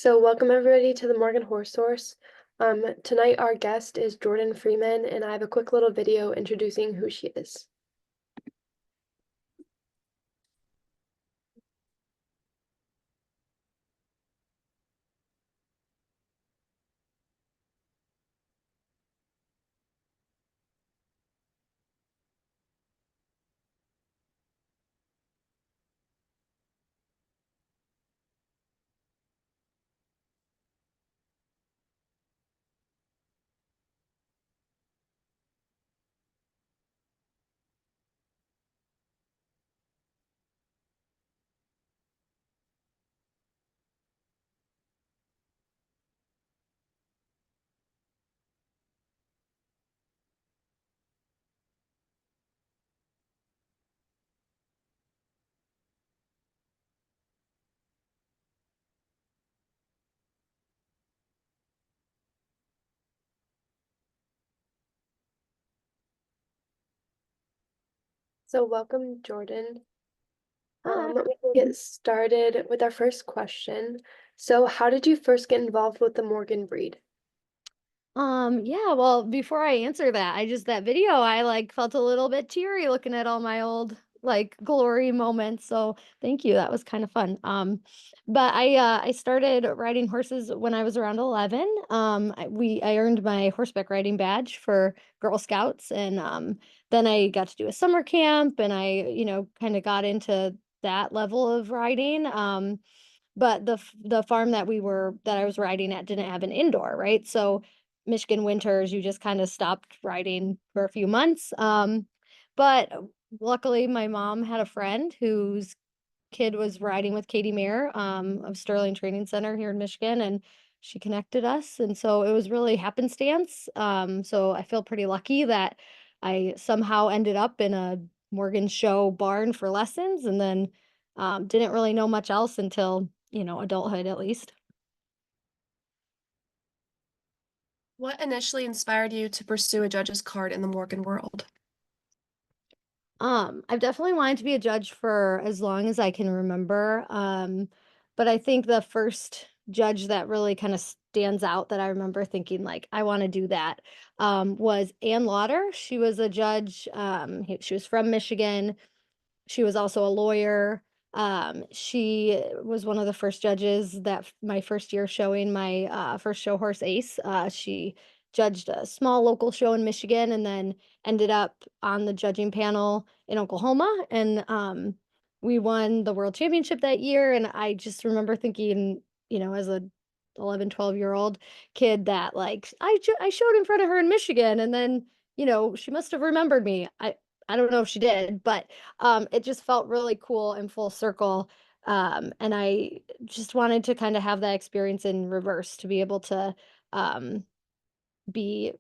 So welcome everybody to the Morgan Horse Source. Tonight our guest is Jordan Freeman, and I have a quick little video introducing who she is. So welcome, Jordan. Hi. We can get started with our first question. So how did you first get involved with the Morgan breed? Yeah, well, before I answer that, that video, I like felt a little bit teary looking at all my old like glory moments. So thank you. That was kind of fun. But I started riding horses when I was around 11. I earned my horseback riding badge for Girl Scouts, and then I got to do a summer camp, and I kind of got into that level of riding. But the farm that I was riding at didn't have an indoor, right? So Michigan winters, you just kind of stopped riding for a few months. But luckily, my mom had a friend whose kid was riding with Katie Mayer of Sterling Training Center here in Michigan, and she connected us. And so it was really happenstance. So I feel pretty lucky that I somehow ended up in a Morgan Show barn for lessons, and then didn't really know much else until, adulthood at least. What initially inspired you to pursue a judge's card in the Morgan world? I've definitely wanted to be a judge for as long as I can remember. But I think the first judge that really kind of stands out that I remember thinking like I want to do that was Ann Lauder. She was a judge. She was from Michigan. She was also a lawyer. She was one of the first judges that my first year showing my first show horse Ace. She judged a small local show in Michigan and then ended up on the judging panel in Oklahoma. And we won the world championship that year. And I just remember thinking, as a 11, 12-year-old kid that like I showed in front of her in Michigan, and then she must have remembered me. I don't know if she did, but it just felt really cool and full circle. And I just wanted to kind of have that experience in reverse to be able to um, be,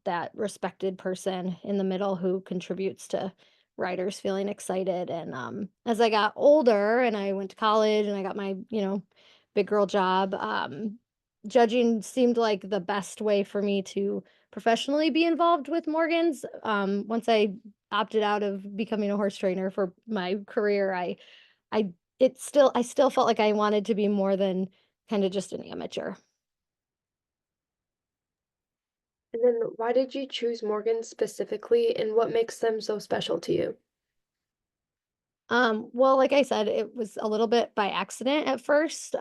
that respected person in the middle who contributes to writers feeling excited. And as I got older and I went to college and I got my, big girl job, judging seemed like the best way for me to professionally be involved with Morgans. Once I opted out of becoming a horse trainer for my career, I I still felt like I wanted to be more than kind of just an amateur. And then why did you choose Morgan specifically, and what makes them so special to you? Well, like I said, it was a little bit by accident at first.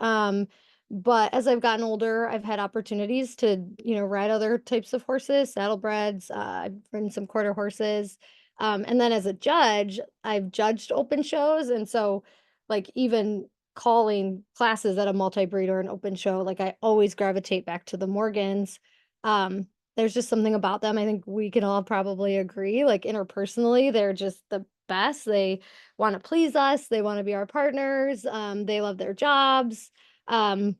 But as I've gotten older, I've had opportunities to, ride other types of horses, saddlebreds. I've ridden some quarter horses. And then as a judge, I've judged open shows. And so, like, even calling classes at a multi-breed or an open show, like, I always gravitate back to the Morgans. There's just something about them. I think we can all probably agree, like, interpersonally, they're just the best. They want to please us. They want to be our partners. They love their jobs. Um,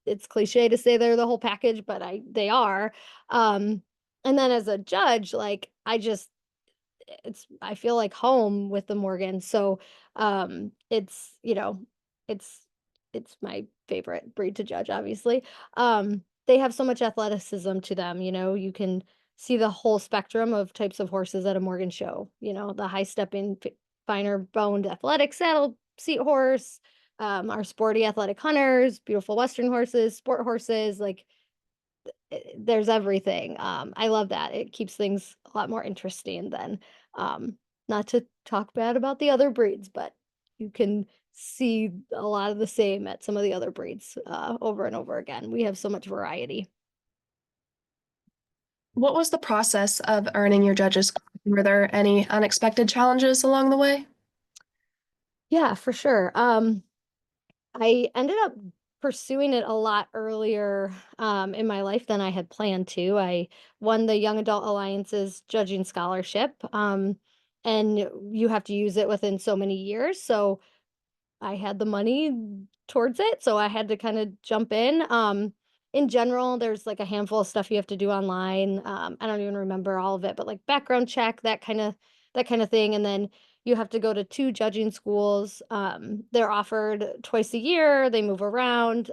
it's cliche to say they're the whole package, but they are. Um, and then as a judge, like I feel like home with the Morgans. So it's it's it's my favorite breed to judge, obviously. They have so much athleticism to them, you can see the whole spectrum of types of horses at a Morgan show, the high stepping, finer boned athletic saddle seat horse, our sporty athletic hunters, beautiful Western horses, sport horses, like there's everything. I love that. It keeps things a lot more interesting than, um, not to talk bad about the other breeds, but you can see a lot of the same at some of the other breeds, over and over again. We have so much variety. What was the process of earning your judge's card? Were there any unexpected challenges along the way? Yeah, for sure. I ended up pursuing it a lot earlier in my life than I had planned to. I won the Young Adult Alliance's judging scholarship, and you have to use it within so many years. So I had the money towards it, so I had to kind of jump in. In general, there's like a handful of stuff you have to do online. I don't even remember all of it, but like background check, that kind of thing, and then you have to go to two judging schools. They're offered twice a year. They move around,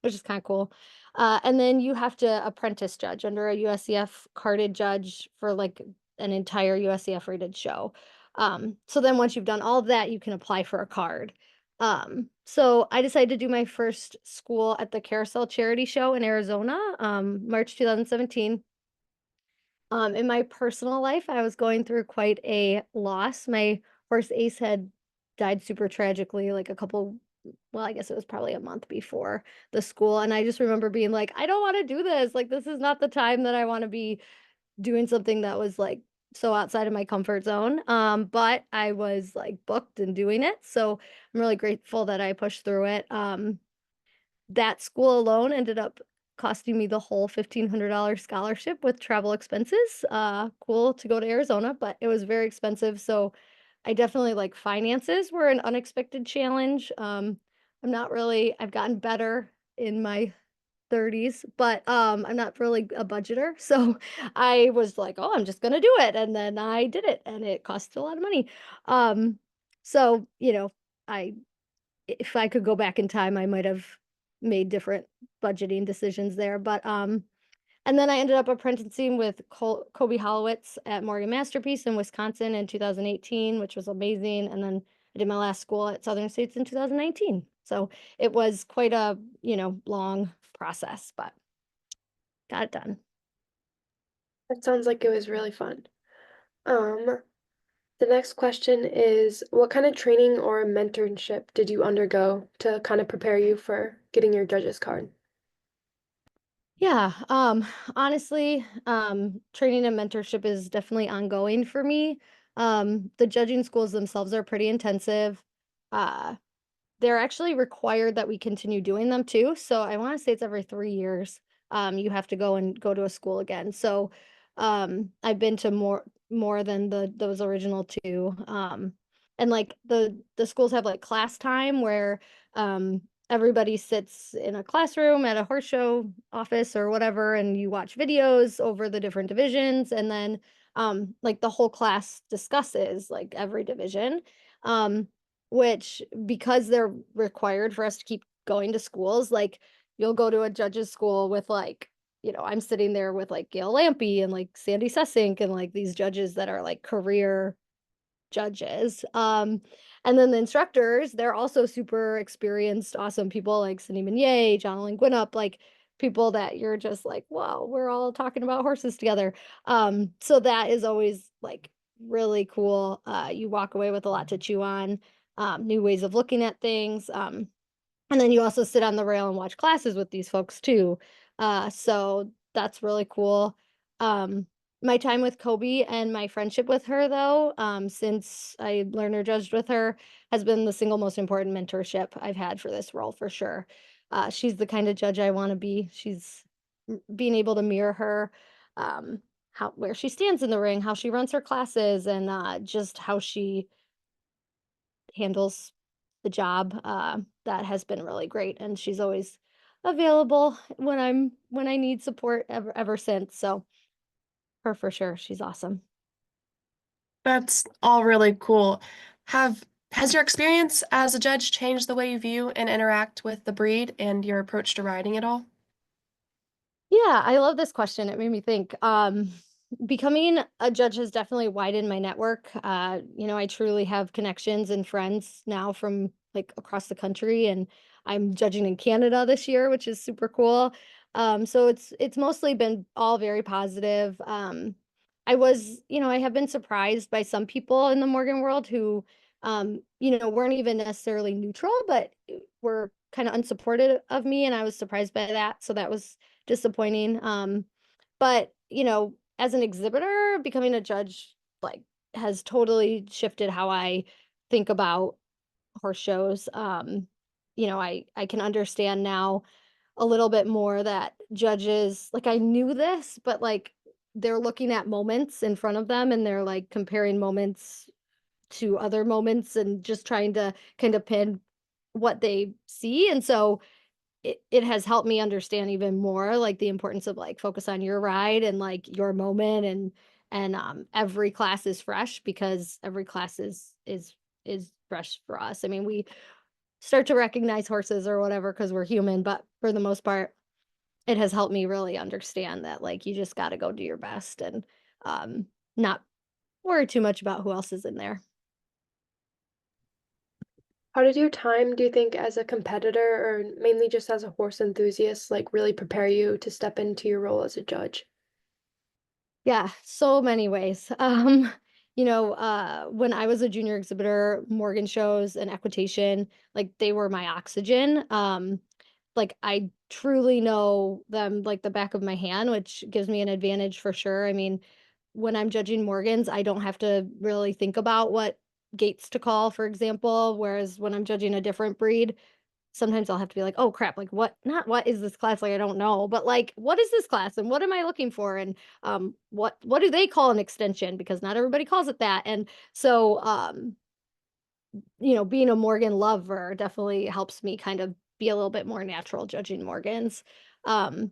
which is kind of cool. And then you have to apprentice judge under a USCF carded judge for like an entire USCF rated show. So then once you've done all of that, you can apply for a card. So I decided to do my first school at the Carousel Charity Show in Arizona, March 2017. In my personal life, I was going through quite a loss. My horse Ace had died super tragically, like well, I guess it was probably a month before the school. And I just remember being like, I don't want to do this. Like, this is not the time that I want to be doing something that was like so outside of my comfort zone. But I was like booked and doing it. So I'm really grateful that I pushed through it. That school alone ended up costing me the whole $1,500 scholarship with travel expenses. Cool to go to Arizona, but it was very expensive. So I definitely like finances were an unexpected challenge. I've gotten better in my 30s, but I'm not really a budgeter. So I was like, "Oh, I'm just gonna do it." And then I did it and it cost a lot of money. Um so, I if I could go back in time, I might have made different budgeting decisions there, but and then I ended up apprenticing with Kobe Hollowitz at Morgan Masterpiece in Wisconsin in 2018, which was amazing. And then I did my last school at Southern States in 2019. So it was quite a, long process, but got it done. That sounds like it was really fun. Um, the next question is, what kind of training or mentorship did you undergo to kind of prepare you for getting your judge's card? Yeah, honestly, training and mentorship is definitely ongoing for me. The judging schools themselves are pretty intensive. Uh, They're actually required that we continue doing them too. So I want to say it's every 3 years. You have to go to a school again. So I've been to more than those original two. And like the schools have like class time where um everybody sits in a classroom at a horse show office or whatever, and you watch videos over the different divisions, and then like the whole class discusses like every division. Um, which because they're required for us to keep going to schools, like you'll go to a judge's school with like, I'm sitting there with like Gail Lampy and like Sandy Sussink and like these judges that are like career judges. And then the instructors, they're also super experienced, awesome people like Cindy Meunier, Jonathan Gwinnett, like people that you're just like, wow, we're all talking about horses together. So that is always like really cool. You walk away with a lot to chew on, new ways of looking at things. And then you also sit on the rail and watch classes with these folks too. So that's really cool. Um, my time with Kobe and my friendship with her, though, since I learner judged with her, has been the single most important mentorship I've had for this role for sure. She's the kind of judge I want to be. She's being able to mirror her, how where she stands in the ring, how she runs her classes, and just how she handles the job. That has been really great, and she's always available when I need support ever since. So her for sure, she's awesome. That's all really cool. Have has your experience as a judge changed the way you view and interact with the breed and your approach to riding at all? Yeah, I love this question. It made me think. Becoming a judge has definitely widened my network. I truly have connections and friends now from like across the country, and I'm judging in Canada this year, which is super cool. So it's mostly been all very positive. I have been surprised by some people in the Morgan world who, weren't even necessarily neutral, but were kind of unsupportive of me, and I was surprised by that. So that was disappointing. But as an exhibitor, becoming a judge like has totally shifted how I think about horse shows. I can understand now a little bit more that judges, like, I knew this, but like they're looking at moments in front of them and they're like comparing moments to other moments and just trying to kind of pin what they see. And so it has helped me understand even more like the importance of like focus on your ride and like your moment, and every class is fresh because every class is fresh for us. I mean, we start to recognize horses or whatever because we're human, but for the most part, it has helped me really understand that like you just got to go do your best and not worry too much about who else is in there. How did your time, do you think, as a competitor or mainly just as a horse enthusiast, like really prepare you to step into your role as a judge? Yeah, so many ways. When I was a junior exhibitor, Morgan shows and equitation, like they were my oxygen. Like I truly know them like the back of my hand, which gives me an advantage for sure. I mean, when I'm judging Morgans, I don't have to really think about what gates to call, for example, whereas when I'm judging a different breed, sometimes I'll have to be like, "Oh crap, like what is this class? Like I don't know, but like what is this class and what am I looking for and what do they call an extension because not everybody calls it that." And so being a Morgan lover definitely helps me kind of be a little bit more natural judging Morgans. Um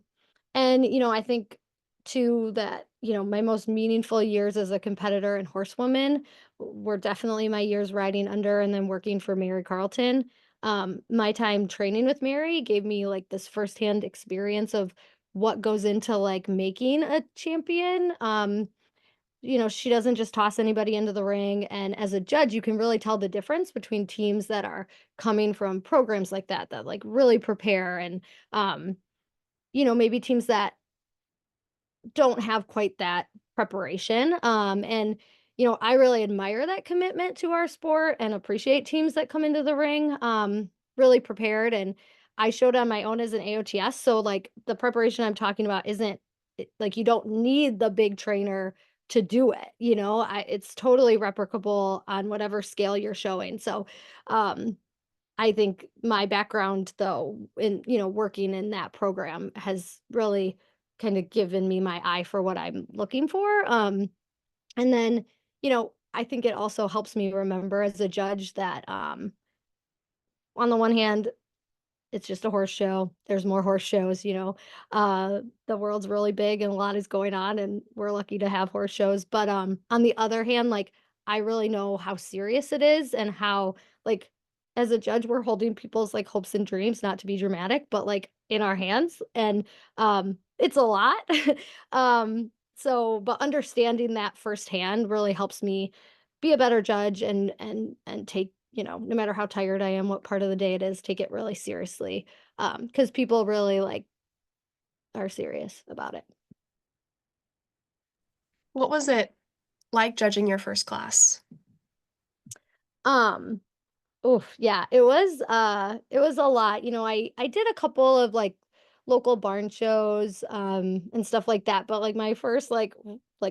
and I think too that, my most meaningful years as a competitor and horsewoman were definitely my years riding under and then working for Mary Carlton. My time training with Mary gave me like this firsthand experience of what goes into like making a champion. She doesn't just toss anybody into the ring. And as a judge, you can really tell the difference between teams that are coming from programs like that like really prepare and, maybe teams that don't have quite that preparation. I really admire that commitment to our sport and appreciate teams that come into the ring really prepared. And I showed on my own as an AOTS. So like the preparation I'm talking about isn't like you don't need the big trainer to do it. It's totally replicable on whatever scale you're showing. So um I think my background though in, working in that program has really kind of given me my eye for what I'm looking for. And then, I think it also helps me remember as a judge that on the one hand, it's just a horse show. There's more horse shows. The world's really big and a lot is going on and we're lucky to have horse shows. But on the other hand, like I really know how serious it is and how like as a judge we're holding people's like hopes and dreams, not to be dramatic, but like in our hands and it's a lot. But understanding that firsthand really helps me be a better judge and take, no matter how tired I am, what part of the day it is, take it really seriously. Because people really like are serious about it. What was it like judging your first class? Um, Oof, yeah, it was a lot. I did a couple of like local barn shows and stuff like that, but like my first like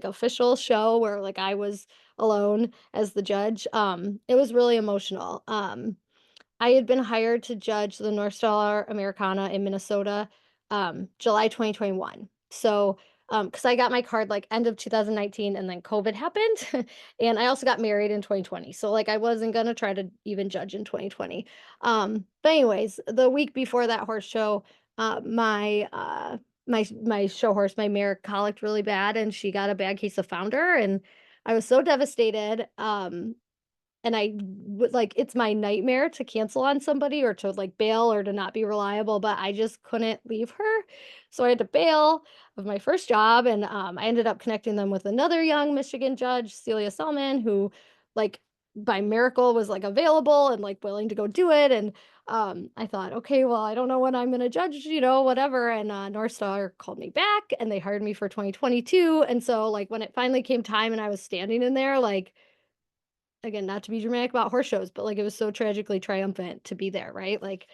official show where like I was alone as the judge, it was really emotional. I had been hired to judge the North Star Americana in Minnesota, July 2021. So, because I got my card like end of 2019 and then COVID happened. And I also got married in 2020. So, like, I wasn't going to try to even judge in 2020. But, anyways, the week before that horse show, my show horse, my mare, colicked really bad and she got a bad case of founder. And I was so devastated. And I would like it's my nightmare to cancel on somebody or to like bail or to not be reliable, but I just couldn't leave her. So I had to bail of my first job and I ended up connecting them with another young Michigan judge, Celia Selman, who like by miracle was like available and like willing to go do it. And I thought, okay, well, I don't know when I'm gonna judge, whatever. And North Star called me back and they hired me for 2022. And so like when it finally came time and I was standing in there, like again, not to be dramatic about horse shows, but like it was so tragically triumphant to be there, right? Like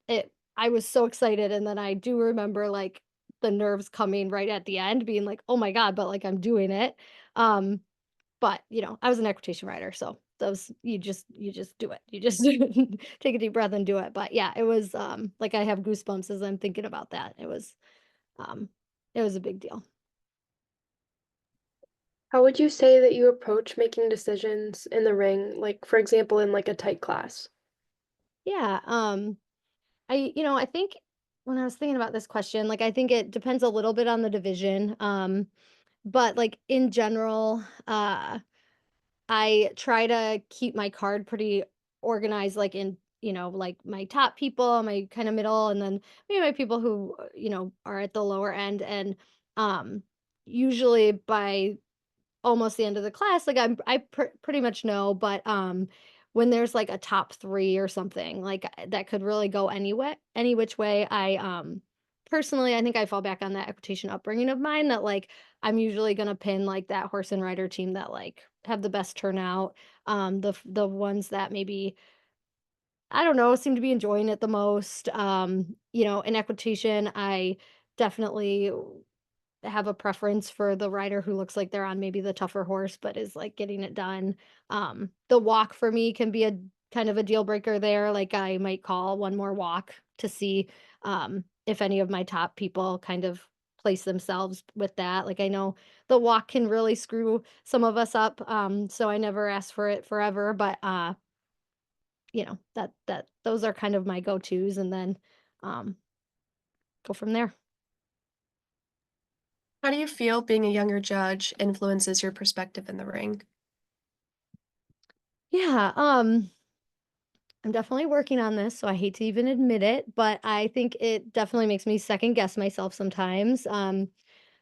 it I was so excited. And then I do remember like the nerves coming right at the end, being like, oh my God, but like I'm doing it. Um, but, I was an equitation rider, so those you just do it. You just take a deep breath and do it. But yeah, it was, like I have goosebumps as I'm thinking about that. Um, it was a big deal. How would you say that you approach making decisions in the ring, like for example, in like a tight class? Yeah, I think when I was thinking about this question, like I think it depends a little bit on the division. But like in general, I try to keep my card pretty organized, like in, like my top people, my kind of middle, and then maybe my people who, are at the lower end. And um, usually by almost the end of the class, like pretty much know, but when there's like a top 3 or something, like that could really go any which way. Personally, I think I fall back on that equitation upbringing of mine that like I'm usually gonna pin like that horse and rider team that like have the best turnout, the ones that maybe I don't know, seem to be enjoying it the most. In equitation, I definitely have a preference for the rider who looks like they're on maybe the tougher horse, but is like getting it done. The walk for me can be a kind of a deal breaker there. Like I might call one more walk to see if any of my top people kind of place themselves with that. Like I know the walk can really screw some of us up. So I never ask for it forever, but that those are kind of my go-tos and then um go from there. How do you feel being a younger judge influences your perspective in the ring? Yeah, I'm definitely working on this, so I hate to even admit it, but I think it definitely makes me second guess myself sometimes.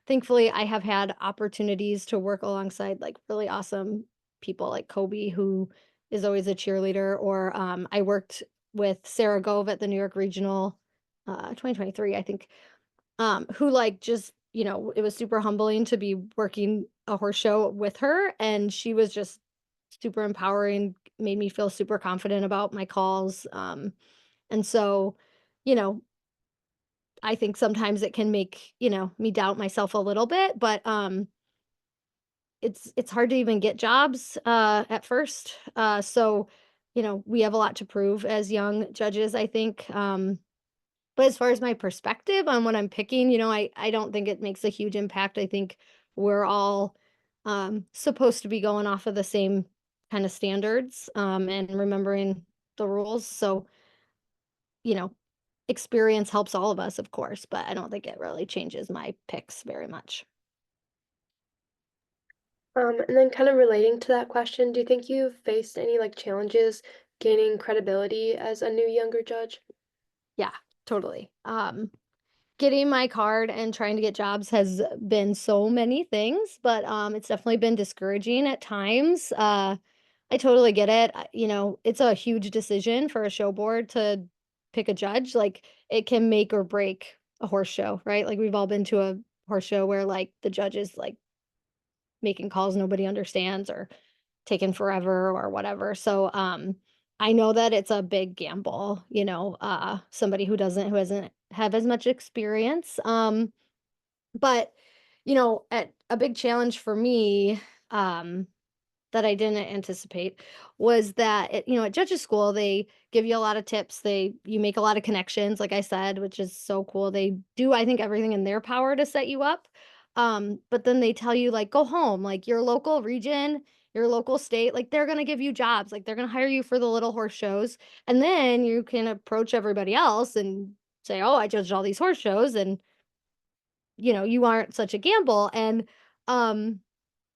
Thankfully, I have had opportunities to work alongside like really awesome people like Kobe, who is always a cheerleader, or I worked with Sarah Gove at the New York Regional 2023, I think, who like just, it was super humbling to be working a horse show with her. And she was just super empowering, made me feel super confident about my calls. And so, you know, I think sometimes it can make, me doubt myself a little bit, but it's hard to even get jobs at first. So, we have a lot to prove as young judges, I think. But as far as my perspective on what I'm picking, I don't think it makes a huge impact. I think we're all supposed to be going off of the same kind of standards and remembering the rules. So, you know, experience helps all of us, of course, but I don't think it really changes my picks very much. And then kind of relating to that question, do you think you've faced any like challenges gaining credibility as a new younger judge? Yeah, totally. Getting my card and trying to get jobs has been so many things, but it's definitely been discouraging at times. I totally get it. It's a huge decision for a show board to pick a judge. Like it can make or break a horse show, right? Like we've all been to a horse show where like the judge is like making calls nobody understands or taking forever or whatever. So I know that it's a big gamble, somebody who doesn't have as much experience. But at a big challenge for me, um that I didn't anticipate was that at judges school they give you a lot of tips. You make a lot of connections, like I said, which is so cool. They do, I think, everything in their power to set you up. But then they tell you like go home, like your local region, your local state, like they're gonna give you jobs, like they're gonna hire you for the little horse shows, and then you can approach everybody else and say, oh, I judged all these horse shows, and you aren't such a gamble. And um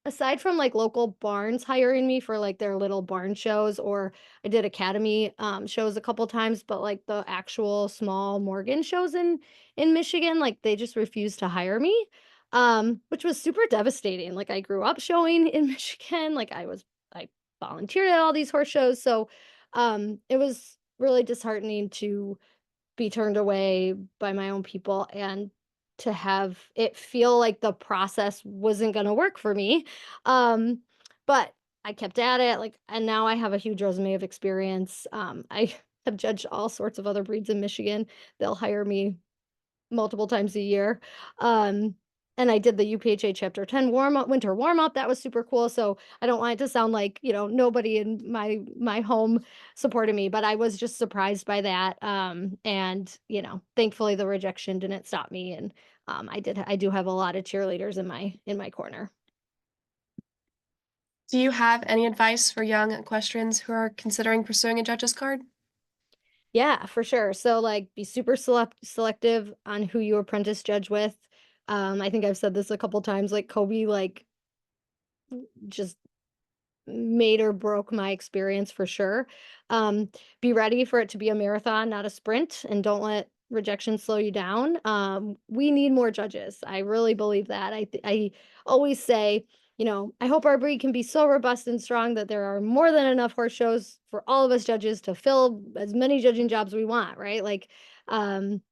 aside from, like, local barns hiring me for, like, their little barn shows, or I did academy, shows a couple times, but, like, the actual small Morgan shows in Michigan, like, they just refused to hire me, which was super devastating. Like, I grew up showing in Michigan, like, I volunteered at all these horse shows. So it was really disheartening to be turned away by my own people and to have it feel like the process wasn't going to work for me. Um, but I kept at it, like, and now I have a huge resume of experience. I have judged all sorts of other breeds in Michigan. They'll hire me multiple times a year. Um, and I did the UPHA Chapter 10 warm up, winter warm up. That was super cool. So I don't want it to sound like, nobody in my home supported me, but I was just surprised by that. And thankfully the rejection didn't stop me. And I do have a lot of cheerleaders in my corner. Do you have any advice for young equestrians who are considering pursuing a judge's card? Yeah, for sure. So like be super selective on who you apprentice judge with. I think I've said this a couple times, like Kobe, like just made or broke my experience for sure. Um, be ready for it to be a marathon, not a sprint, and don't let rejection slow you down. We need more judges. I really believe that. I always say, I hope our breed can be so robust and strong that there are more than enough horse shows for all of us judges to fill as many judging jobs we want, right? Like, um,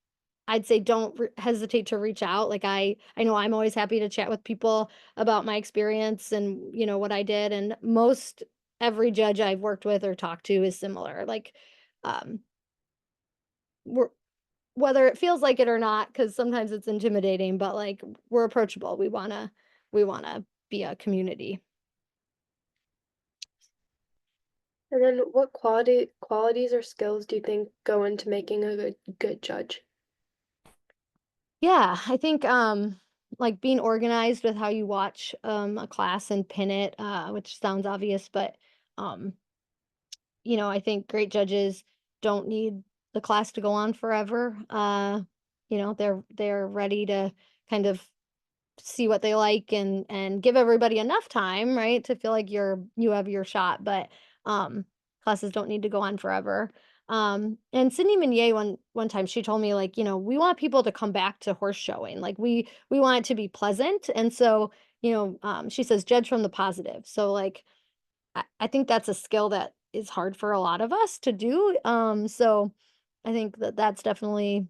I'd say don't hesitate to reach out. Like I know I'm always happy to chat with people about my experience and what I did, and most every judge I've worked with or talked to is similar. Like um we're whether it feels like it or not, cuz sometimes it's intimidating, but like we're approachable. We want to be a community. And then what qualities or skills do you think go into making a good judge? Yeah, I think like being organized with how you watch a class and pin it, which sounds obvious, but um I think great judges don't need the class to go on forever. They're ready to kind of see what they like and give everybody enough time, right, to feel like you have your shot, but classes don't need to go on forever. And Sydney Minier one time she told me like, we want people to come back to horse showing. Like we want it to be pleasant. And so, she says judge from the positive. So like I think that's a skill that is hard for a lot of us to do. So I think that that's definitely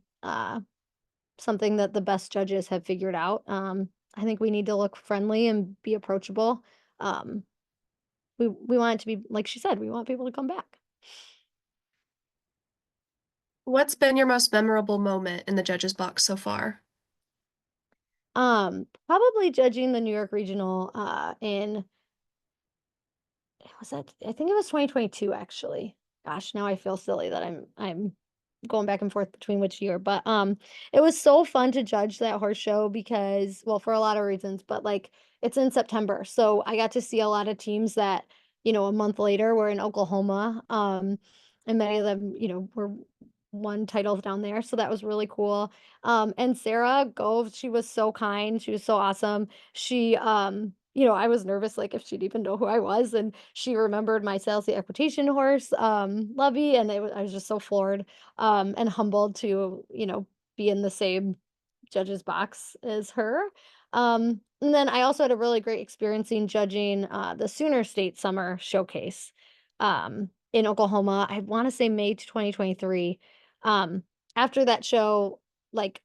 something that the best judges have figured out. I think we need to look friendly and be approachable. Um, we want it to be like she said, we want people to come back. What's been your most memorable moment in the judge's box so far? Probably judging the New York Regional in was that I think it was 2022 actually. Gosh, now I feel silly that I'm going back and forth between which year, but it was so fun to judge that horse show because well, for a lot of reasons, but like it's in September. So I got to see a lot of teams that, a month later were in Oklahoma. And many of them, were won titles down there. So that was really cool. And Sarah Gove, she was so kind. She was so awesome. She I was nervous like if she'd even know who I was, and she remembered my Salsy equitation horse, Lovey, and I was just so floored and humbled to, be in the same judge's box as her. And then I also had a really great experience in judging the Sooner State Summer Showcase in Oklahoma. I want to say May 2023. Um, After that show, like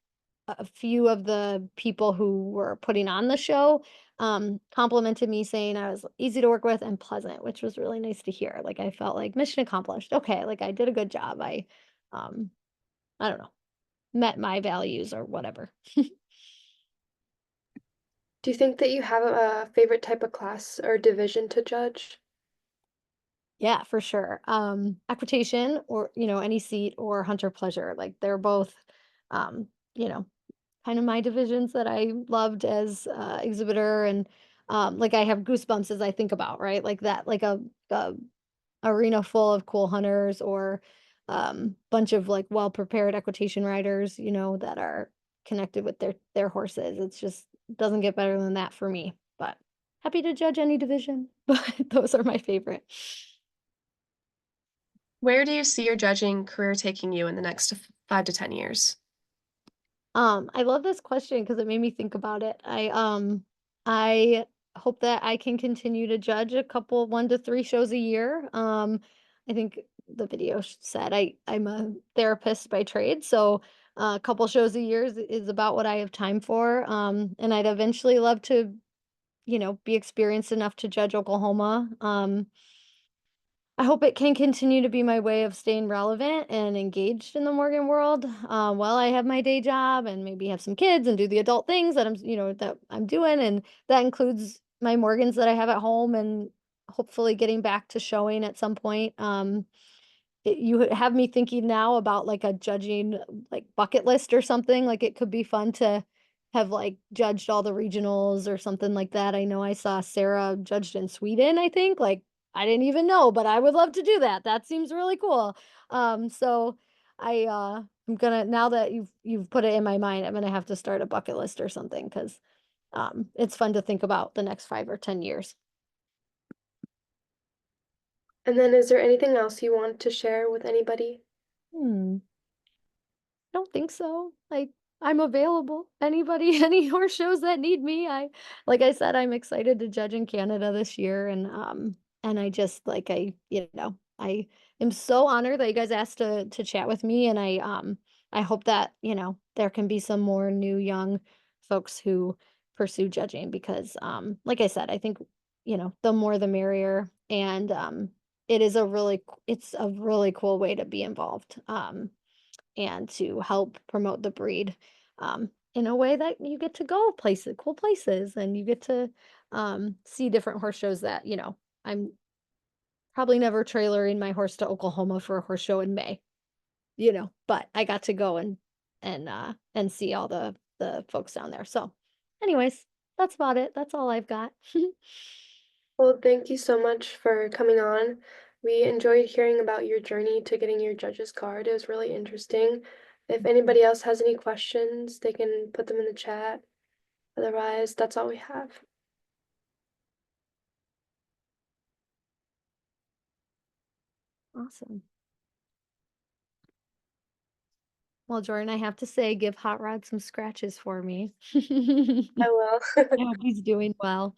a few of the people who were putting on the show complimented me saying I was easy to work with and pleasant, which was really nice to hear. Like I felt like mission accomplished. Okay, like I did a good job. Um I don't know, met my values or whatever. Do you think that you have a favorite type of class or division to judge? Yeah, for sure. Equitation or, any seat or hunter pleasure. Like they're both um, you know, kind of my divisions that I loved as exhibitor and like I have goosebumps as I think about, right? Like that, like a arena full of cool hunters or bunch of like well prepared equitation riders, that are connected with their horses. It's just doesn't get better than that for me. But happy to judge any division, but those are my favorite. Where do you see your judging career taking you in the next 5 to 10 years? I love this question because it made me think about it. I hope that I can continue to judge a couple 1 to 3 shows a year. I think the video said I'm a therapist by trade, so a couple shows a year is about what I have time for. And I'd eventually love to, be experienced enough to judge Oklahoma. I hope it can continue to be my way of staying relevant and engaged in the Morgan world, while I have my day job and maybe have some kids and do the adult things that that I'm doing, and that includes my Morgans that I have at home, and hopefully getting back to showing at some point. You have me thinking now about like a judging like bucket list or something. Like it could be fun to have like judged all the regionals or something like that. I know I saw Sarah judged in Sweden, I think. Like I didn't even know, but I would love to do that. That seems really cool. So I'm gonna, now that you've put it in my mind, I'm gonna have to start a bucket list or something because it's fun to think about the next 5 or 10 years. And then is there anything else you want to share with anybody? Hmm. Don't think so. I'm available. Anybody, any horse shows that need me. Like I said, I'm excited to judge in Canada this year, and I just like I am so honored that you guys asked to chat with me, and I hope that, there can be some more new young folks who pursue judging because like I said, I think, the more the merrier, and it's a really cool way to be involved. And to help promote the breed, in a way that you get to go places, cool places, and you get to see different horse shows that, I'm probably never trailering my horse to Oklahoma for a horse show in May, but I got to go and see all the folks down there. So, anyways, that's about it. That's all I've got. Well, thank you so much for coming on. We enjoyed hearing about your journey to getting your judge's card. It was really interesting. If anybody else has any questions, they can put them in the chat. Otherwise, that's all we have. Awesome. Well, Jordan, I have to say, give Hot Rod some scratches for me. I will. I hope he's doing well.